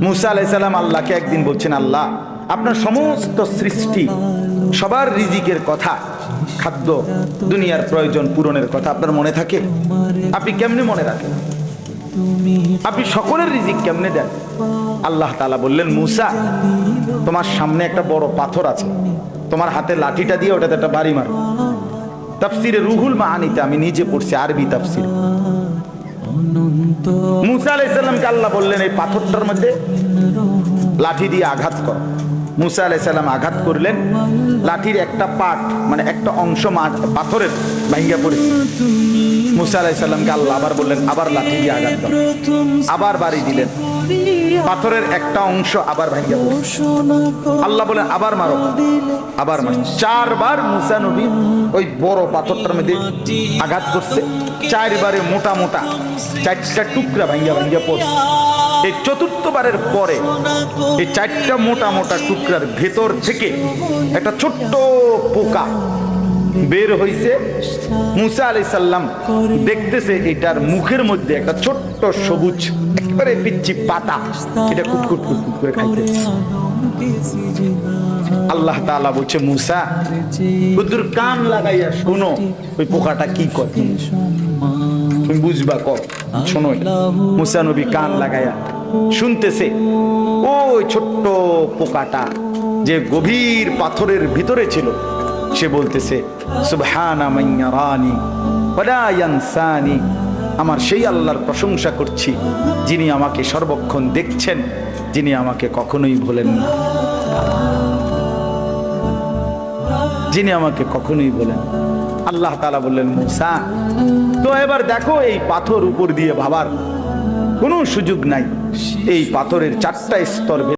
মুসা আলাইহিস সালাম আল্লাহকে একদিন বলছেন, আল্লাহ আপনার সমস্ত সৃষ্টি সবার রিজিকের কথা, খাদ্য দুনিয়ার প্রয়োজন পূরণের কথা আপনার মনে থাকে? আপনি কেমনে মনে রাখেন? আপনি সকলের রিজিক কেমনে দেন? আল্লাহ তাআলা বললেন, মুসা তোমার সামনে একটা বড় পাথর আছে, তোমার হাতে লাঠিটা দিয়ে ওটাতে একটা বাড়ি মারো। তাফসিরে রুহুল মাআনিতে আমি নিজে পড়ছি, আরবি তাফসির। মুসা আলাইহিস সালামকে আল্লাহ বললেন, এই পাথরটার মধ্যে লাঠি দিয়ে আঘাত কর। মুসা আলাইহিস সালাম আঘাত করলেন, লাঠির একটা পার্ট মানে একটা অংশ পাথরের ভাঙিয়া পড়েছে। মুসা আলাইহিস সালামকে আল্লাহ আবার বললেন, আবার লাঠি দিয়ে আঘাত কর। আবার বাড়ি দিলেন, পাথরের একটা অংশ আবার ভাঙিয়া পড়েছে। আল্লাহ বলেন, আবার মারো, আবার মারো। 4 বার মুসা নবী ওই বড় পাথরটার মধ্যে আঘাত করছে। 4 বারে মোটা মোটা 4টা টুকরা ভাঙিয়া ভাঙিয়া পড়ছে। এই 4র্থ বারের পরে এই 4টা মোটা মোটা টুকরার ভেতর থেকে একটা ছোট্ট পোকা বের হইছে। মুসা আলাইহিস সালাম দেখতেছে এটার মুখের মধ্যে একটা ছোট্ট সবুজ একেবারে পিচ্চি পাতা, এটা কুটকুট কুটকুট করে খাইতেছে। আল্লাহ তাআলা বলছে, মুসা বুদ্ধুর কান লাগাইয়া শোনো ওই পোকাটা কি করে, তুমি বুঝবা, কর শোনো। মুসা নবী কান লাগাইয়া শুনতেছে, ওই ছোট্ট পোকাটা যে গভীর পাথরের ভিতরে ছিল, সে বলতেছে, সুবহানা মান ইয়ারানি ওয়ালা ইয়ানসানি, আমার সেই আল্লাহর প্রশংসা করছি যিনি আমাকে সর্বক্ষণ দেখছেন, যিনি আমাকে কখনোই ভোলেন না, যিনি আমাকে কখনোই ভোলেন। আল্লাহ তাআলা বললেন, মুসা তো এবার দেখো এই পাথর উপর দিয়ে ভাবার কোনো সুযোগ নাই, এই পাথরের 4টা স্তর